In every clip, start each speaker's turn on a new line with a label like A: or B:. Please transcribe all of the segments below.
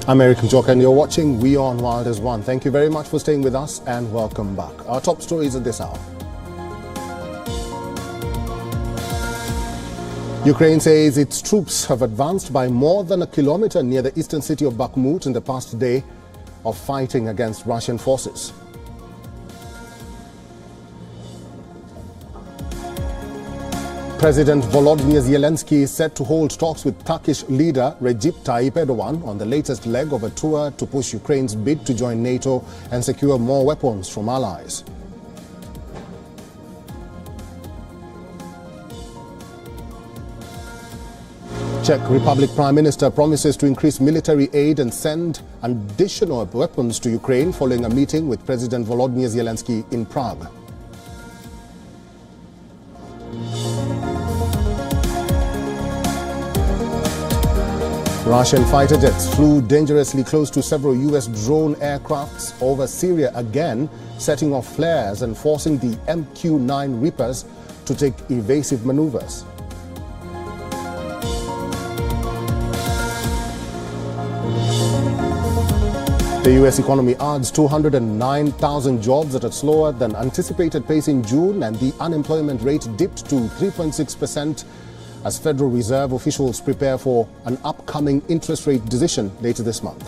A: American Joker, and you're watching WION Wild as One. Thank you very much for staying with us and welcome back. Our top stories at this hour. Ukraine says its troops have advanced by more than a kilometer near the eastern city of Bakhmut in the past day of fighting against Russian forces. President Volodymyr Zelensky is set to hold talks with Turkish leader Recep Tayyip Erdogan on the latest leg of a tour to push Ukraine's bid to join NATO and secure more weapons from allies. Czech Republic Prime Minister promises to increase military aid and send additional weapons to Ukraine following a meeting with President Volodymyr Zelensky in Prague. Russian fighter jets flew dangerously close to several U.S. drone aircrafts over Syria again, setting off flares and forcing the MQ-9 Reapers to take evasive maneuvers. The U.S. economy adds 209,000 jobs at a slower than anticipated pace in June, and the unemployment rate dipped to 3.6% as Federal Reserve officials prepare for an upcoming interest rate decision later this month.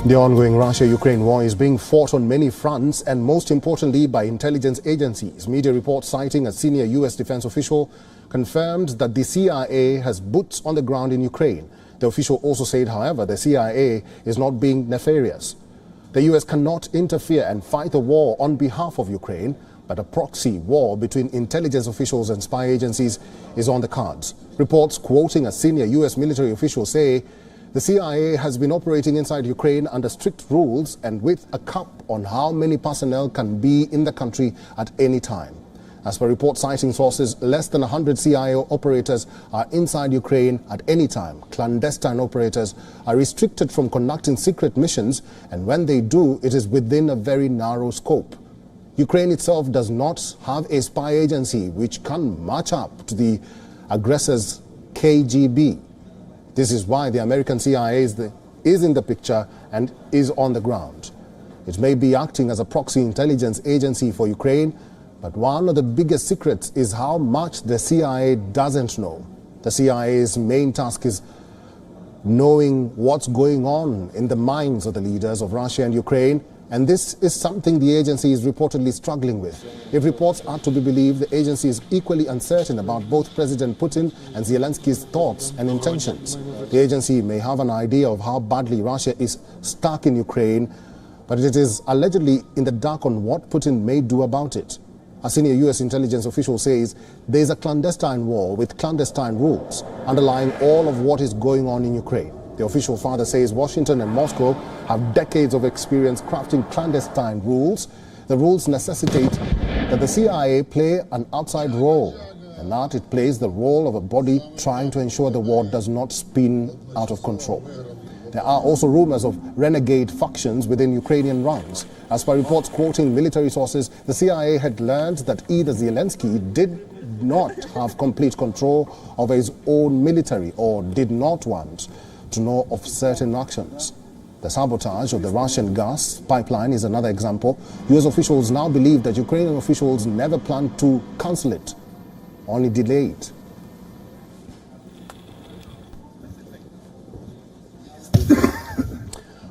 A: The ongoing Russia-Ukraine war is being fought on many fronts and most importantly by intelligence agencies. Media reports citing a senior U.S. defense official confirmed that the CIA has boots on the ground in Ukraine. The official also said, however, the CIA is not being nefarious. The U.S. cannot interfere and fight the war on behalf of Ukraine, but a proxy war between intelligence officials and spy agencies is on the cards. Reports quoting a senior U.S. military official say the CIA has been operating inside Ukraine under strict rules and with a cap on how many personnel can be in the country at any time. As per reports citing sources, less than 100 CIA operators are inside Ukraine at any time. Clandestine operators are restricted from conducting secret missions, and when they do, it is within a very narrow scope. Ukraine itself does not have a spy agency which can match up to the aggressor's KGB. This is why the American CIA is in the picture and is on the ground. It may be acting as a proxy intelligence agency for Ukraine, but one of the biggest secrets is how much the CIA doesn't know. The CIA's main task is knowing what's going on in the minds of the leaders of Russia and Ukraine, and this is something the agency is reportedly struggling with. If reports are to be believed, the agency is equally uncertain about both President Putin and Zelensky's thoughts and intentions. The agency may have an idea of how badly Russia is stuck in Ukraine, but it is allegedly in the dark on what Putin may do about it. A senior U.S. intelligence official says there is a clandestine war with clandestine rules underlying all of what is going on in Ukraine. The official further says Washington and Moscow have decades of experience crafting clandestine rules. The rules necessitate that the CIA play an outside role and that it plays the role of a body trying to ensure the war does not spin out of control. There are also rumors of renegade factions within Ukrainian ranks. As per reports quoting military sources, the CIA had learned that either Zelensky did not have complete control of his own military or did not want to know of certain actions. The sabotage of the Russian gas pipeline is another example. US officials now believe that Ukrainian officials never planned to cancel it, only delay it.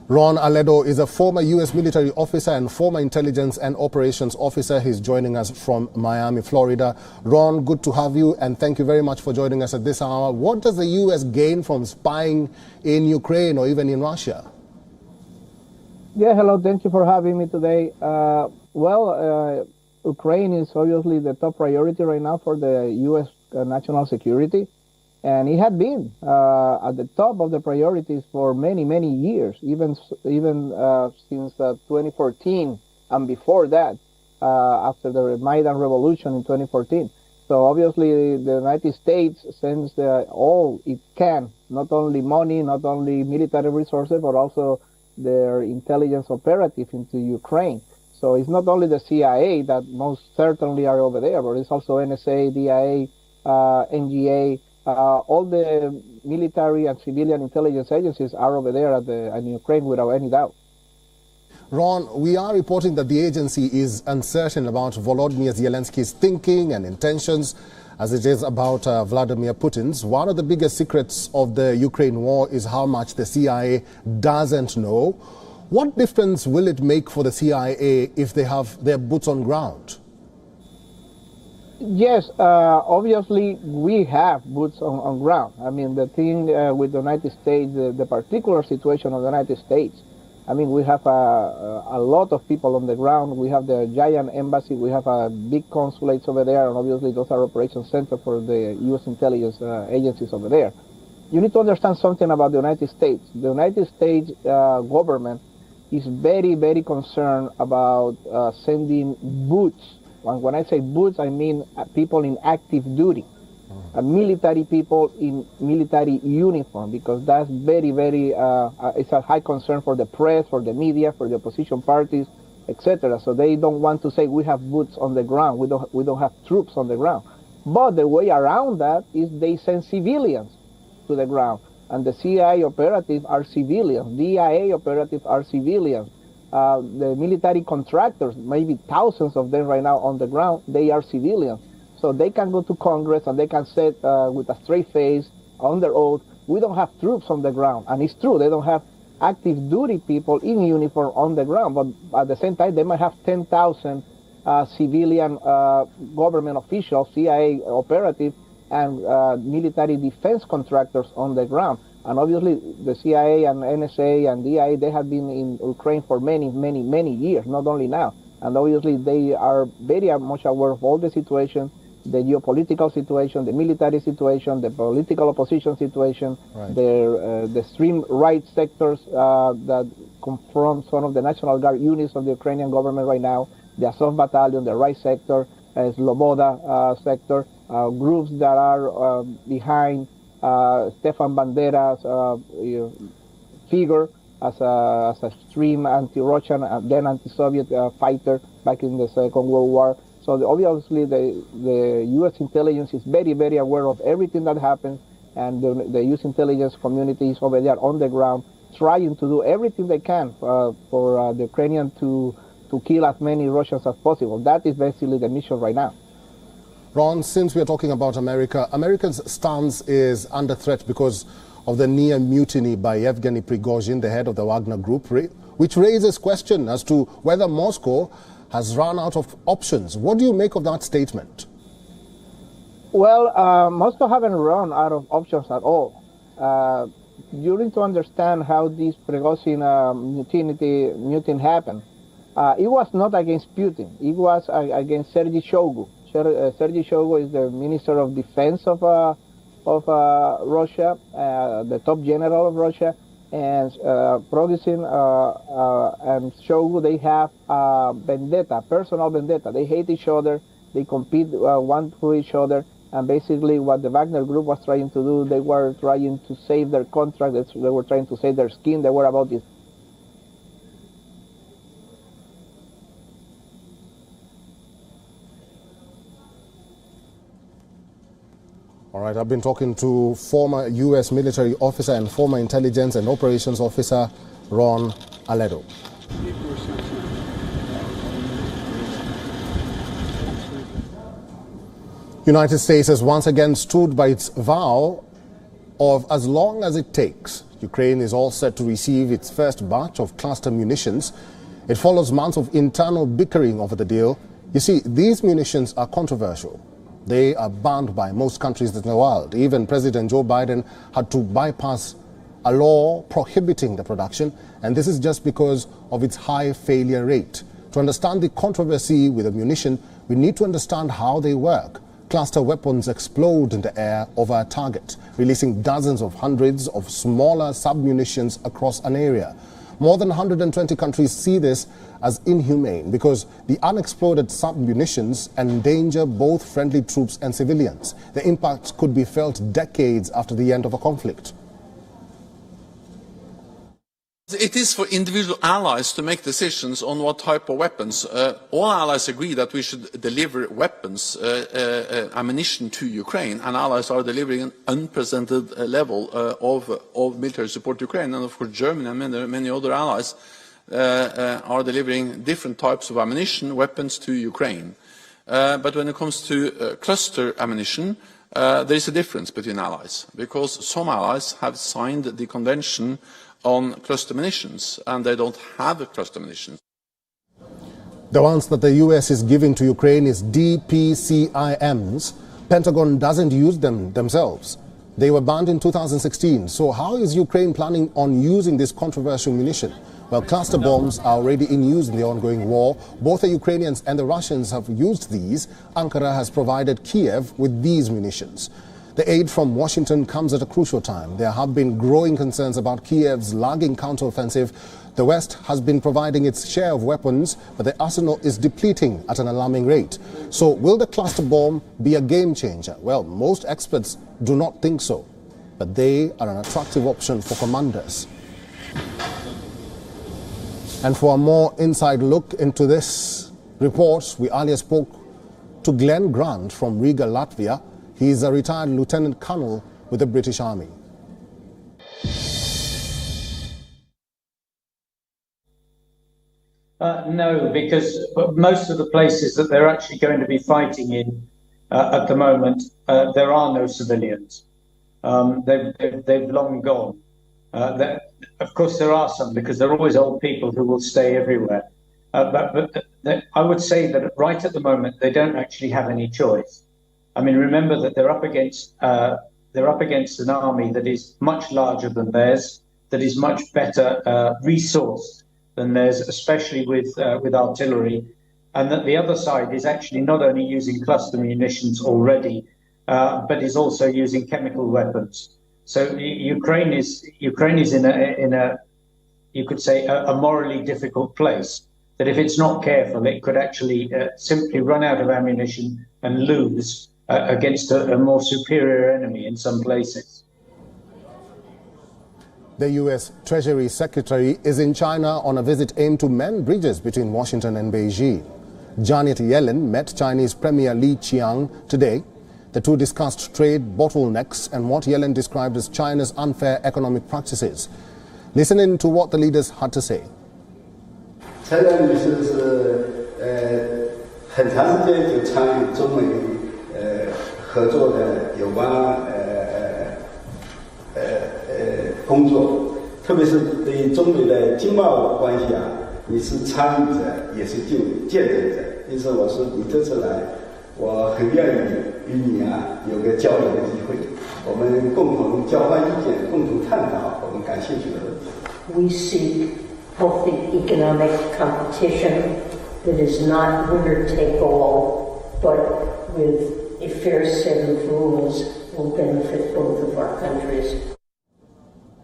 A: Ron Aledo is a former U.S. military officer and former intelligence and operations officer. He's joining us from Miami, Florida. Ron, good to have you, and thank you very much for joining us at this hour. What does the U.S. gain from spying in Ukraine or even in Russia?
B: Yeah, hello. Thank you for having me today. Ukraine is obviously the top priority right now for the U.S. National security. And it had been at the top of the priorities for many, many years, even since 2014 and before that, after the Maidan Revolution in 2014. So obviously the United States sends all it can, not only money, not only military resources, but also their intelligence operative into Ukraine. So it's not only the CIA that most certainly are over there, but it's also NSA, DIA, NGA, all the military and civilian intelligence agencies are over there in Ukraine without any doubt.
A: Ron, we are reporting that the agency is uncertain about Volodymyr Zelensky's thinking and intentions as it is about Vladimir Putin's. One of the biggest secrets of the Ukraine war is how much the CIA doesn't know. What difference will it make for the CIA if they have their boots on ground?
B: Yes, obviously we have boots on ground. I mean, the thing with the United States, the particular situation of the United States, I mean, we have a lot of people on the ground. We have the giant embassy. We have big consulates over there, and obviously those are operation centers for the U.S. intelligence agencies over there. You need to understand something about the United States. The United States government is very, very concerned about sending boots. And when I say boots, I mean people in active duty. Military people in military uniform, because that's very, very, it's a high concern for the press, for the media, for the opposition parties, etc. So they don't want to say we have boots on the ground, we don't have troops on the ground. But the way around that is they send civilians to the ground. And the CIA operatives are civilians, DIA operatives are civilians. The military contractors, maybe thousands of them right now on the ground, they are civilians. So they can go to Congress and they can say with a straight face, on their oath, we don't have troops on the ground. And it's true, they don't have active duty people in uniform on the ground, but at the same time, they might have 10,000 civilian government officials, CIA operatives, and military defense contractors on the ground. And obviously, the CIA and NSA and DIA, they have been in Ukraine for many, many, many years, not only now. And obviously, they are very much aware of all the situations, the geopolitical situation, the military situation, the political opposition situation,
A: right.
B: The extreme right sectors that confront some of the National Guard units of the Ukrainian government right now, the Azov Battalion, the right sector, Sloboda sector, groups that are behind Stefan Bandera's figure as a extreme anti-Russian and then anti-Soviet fighter back in the Second World War. So obviously the U.S. intelligence is very, very aware of everything that happens, and the U.S. intelligence community is over there on the ground trying to do everything they can for the Ukrainians to kill as many Russians as possible. That is basically the mission right now.
A: Ron, since we are talking about America, America's stance is under threat because of the near mutiny by Yevgeny Prigozhin, the head of the Wagner Group, which raises question as to whether Moscow has run out of options. What do you make of that statement?
B: Well, Moscow haven't run out of options at all. You need to understand how this Prigozhin mutiny happened. It was not against Putin. It was against Sergei Shoigu. Sergei Shoigu is the Minister of Defense of Russia, the top general of Russia, and Prigozhin and Shoigu, they have vendetta, personal vendetta. They hate each other, they compete one to each other, and basically what the Wagner Group was trying to do, they were trying to save their contract, they were trying to save their skin, they were about this.
A: All right, I've been talking to former U.S. military officer and former intelligence and operations officer Ron Aledo. United States has once again stood by its vow of as long as it takes. Ukraine is all set to receive its first batch of cluster munitions. It follows months of internal bickering over the deal. You see, these munitions are controversial. They are banned by most countries in the world. Even President Joe Biden had to bypass a law prohibiting the production, and this is just because of its high failure rate. To understand the controversy with the munition, we need to understand how they work. Cluster weapons explode in the air over a target, releasing dozens of hundreds of smaller sub-munitions across an area. More than 120 countries see this as inhumane because the unexploded sub-munitions endanger both friendly troops and civilians. The impact could be felt decades after the end of a conflict.
C: It is for individual allies to make decisions on what type of weapons. All allies agree that we should deliver weapons, ammunition to Ukraine, and allies are delivering an unprecedented level of military support to Ukraine. And of course, Germany and many other allies are delivering different types of ammunition, weapons to Ukraine. But when it comes to cluster ammunition, there is a difference between allies, because some allies have signed the convention on cluster munitions, and they don't have cluster munitions.
A: The ones that the US is giving to Ukraine is DPCIMs. Pentagon doesn't use them themselves. They were banned in 2016. So how is Ukraine planning on using this controversial munition? Well, cluster bombs are already in use in the ongoing war. Both the Ukrainians and the Russians have used these. Ankara has provided Kiev with these munitions. The aid from Washington comes at a crucial time. There have been growing concerns about Kiev's lagging counteroffensive. The West has been providing its share of weapons, but the arsenal is depleting at an alarming rate. So will the cluster bomb be a game changer? Well, most experts do not think so, but they are an attractive option for commanders. And for a more inside look into this report, we earlier spoke to Glenn Grant from Riga, Latvia. He is a retired lieutenant colonel with the British Army.
D: No, because most of the places that they're actually going to be fighting in at the moment, there are no civilians. They've long gone. Of course, there are some, because there are always old people who will stay everywhere. But I would say that right at the moment, they don't actually have any choice. I mean, remember that they're up against an army that is much larger than theirs, that is much better resourced than theirs, especially with artillery, and that the other side is actually not only using cluster munitions already, but is also using chemical weapons. So Ukraine is in a you could say a morally difficult place. That if it's not careful, it could actually simply run out of ammunition and lose against a more superior enemy in some places.
A: The U.S. Treasury Secretary is in China on a visit aimed to mend bridges between Washington and Beijing. Janet Yellen met Chinese Premier Li Qiang today. The two discussed trade bottlenecks and what Yellen described as China's unfair economic practices. Listen in to what the leaders had to say.
E: 蔡良女士是很长时间就参与中美合作的有关工作，特别是对于中美的经贸关系啊，你是参与者也是见证者。因此，我说你这次来，我很愿意与你啊有个交流的机会，我们共同交换意见，共同探讨我们感兴趣的问题。
F: We seek healthy economic competition that is not winner take all, but with a fair set of rules will benefit both of our countries.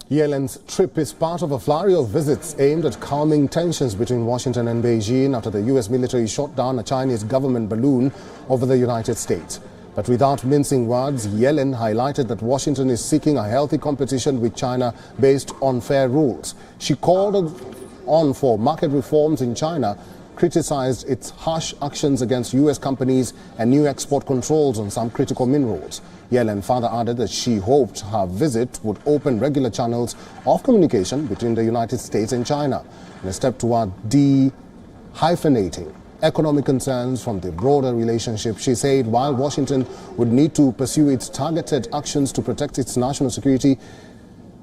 A: Yellen's trip is part of a flurry of visits aimed at calming tensions between Washington and Beijing after the U.S. military shot down a Chinese government balloon over the United States. But without mincing words, Yellen highlighted that Washington is seeking a healthy competition with China based on fair rules. She called on for market reforms in China, criticized its harsh actions against U.S. companies and new export controls on some critical minerals. Yellen further added that she hoped her visit would open regular channels of communication between the United States and China in a step toward de-hyphenating economic concerns from the broader relationship. She said while Washington would need to pursue its targeted actions to protect its national security,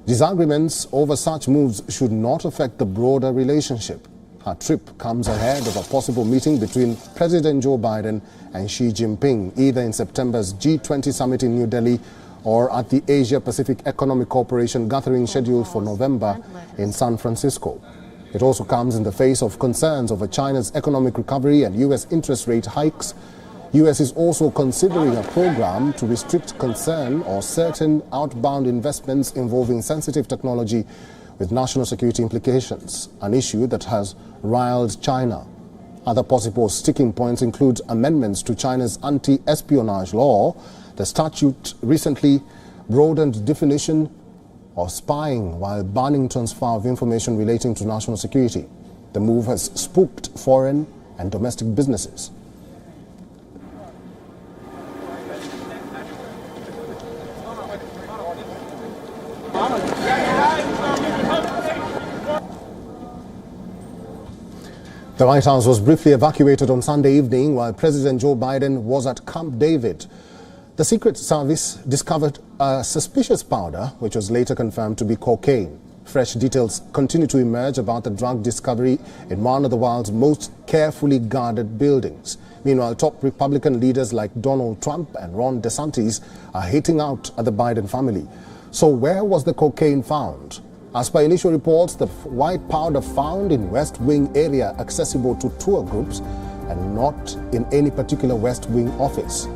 A: disagreements over such moves should not affect the broader relationship. Her trip comes ahead of a possible meeting between President Joe Biden and Xi Jinping, either in September's G20 summit in New Delhi or at the Asia-Pacific Economic Cooperation gathering scheduled for November in San Francisco. It also comes in the face of concerns over China's economic recovery and U.S. interest rate hikes. U.S. is also considering a program to restrict concern or certain outbound investments involving sensitive technology with national security implications, an issue that has riled China. Other possible sticking points include amendments to China's anti-espionage law. The statute recently broadened definition or spying while banning transfer of information relating to national security. The move has spooked foreign and domestic businesses. The White House was briefly evacuated on Sunday evening while President Joe Biden was at Camp David. The Secret Service discovered a suspicious powder, which was later confirmed to be cocaine. Fresh details continue to emerge about the drug discovery in one of the world's most carefully guarded buildings. Meanwhile, top Republican leaders like Donald Trump and Ron DeSantis are hitting out at the Biden family. So where was the cocaine found? As per initial reports, the white powder found in West Wing area accessible to tour groups and not in any particular West Wing office.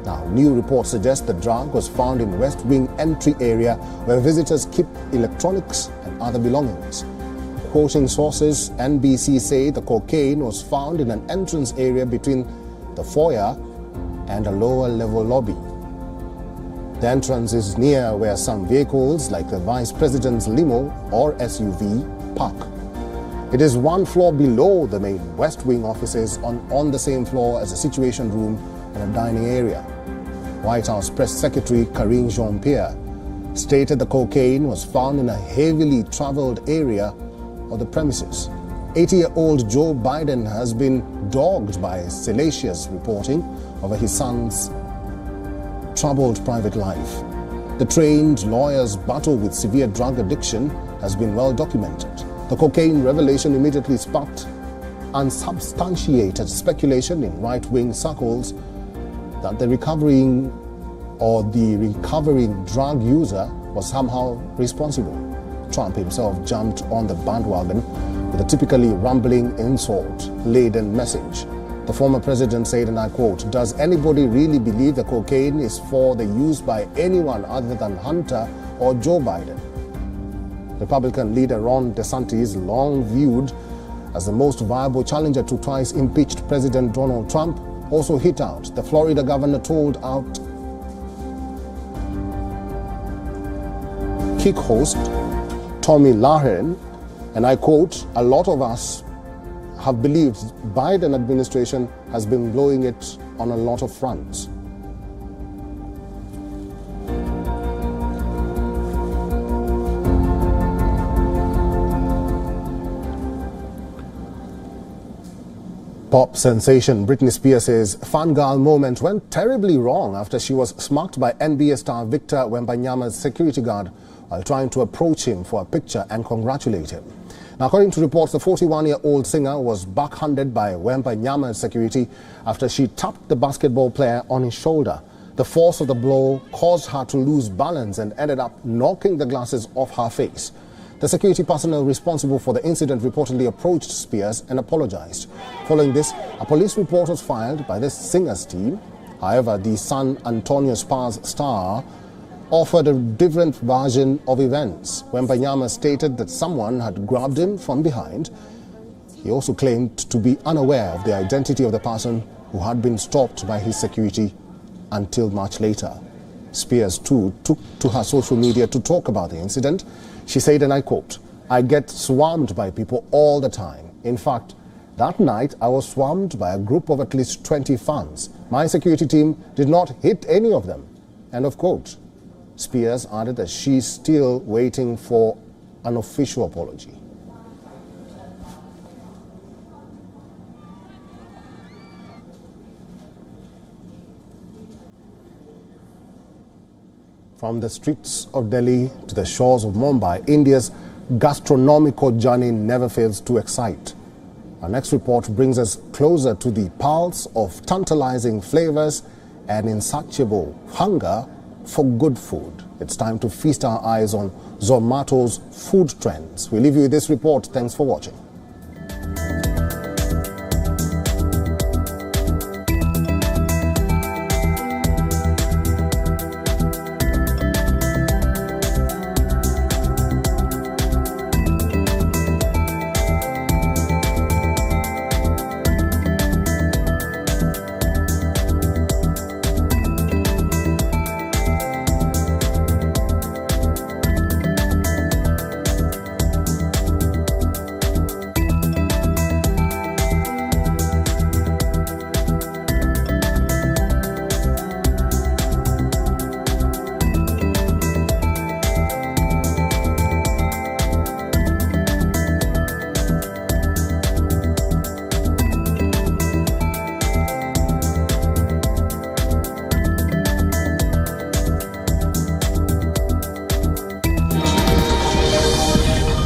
A: Now, new reports suggest the drug was found in West Wing entry area where visitors keep electronics and other belongings. Quoting sources, NBC say the cocaine was found in an entrance area between the foyer and a lower level lobby. The entrance is near where some vehicles like the Vice President's limo or SUV park. It is one floor below the main West Wing offices on the same floor as a situation room and a dining area. White House Press Secretary Karine Jean-Pierre stated the cocaine was found in a heavily traveled area of the premises. 80-year-old Joe Biden has been dogged by salacious reporting over his son's troubled private life. The trained lawyer's battle with severe drug addiction has been well documented. The cocaine revelation immediately sparked unsubstantiated speculation in right-wing circles that the recovering drug user was somehow responsible. Trump himself jumped on the bandwagon with a typically rumbling, insult-laden message. The former president said, and I quote, "Does anybody really believe the cocaine is for the use by anyone other than Hunter or Joe Biden?" Republican leader Ron DeSantis, long viewed as the most viable challenger to twice impeached President Donald Trump, also hit out. The Florida governor told out Kick host Tommy Lahren, and I quote, "A lot of us have believed Biden administration has been blowing it on a lot of fronts." Pop sensation Britney Spears' fangirl moment went terribly wrong after she was smacked by NBA star Victor Wembanyama's security guard while trying to approach him for a picture and congratulate him. Now, according to reports, the 41-year-old singer was backhanded by Wembanyama's security after she tapped the basketball player on his shoulder. The force of the blow caused her to lose balance and ended up knocking the glasses off her face. The security personnel responsible for the incident reportedly approached Spears and apologized. Following this, a police report was filed by the singer's team. However, the San Antonio Spurs star offered a different version of events. Wembanyama stated that someone had grabbed him from behind. He also claimed to be unaware of the identity of the person who had been stopped by his security until much later. Spears, too, took to her social media to talk about the incident. She said, and I quote, "I get swarmed by people all the time. In fact, that night I was swarmed by a group of at least 20 fans. My security team did not hit any of them." End of quote. Spears added that she's still waiting for an official apology. From the streets of Delhi to the shores of Mumbai, India's gastronomical journey never fails to excite. Our next report brings us closer to the pulse of tantalizing flavors and insatiable hunger for good food. It's time to feast our eyes on Zomato's food trends. We leave you with this report. Thanks for watching.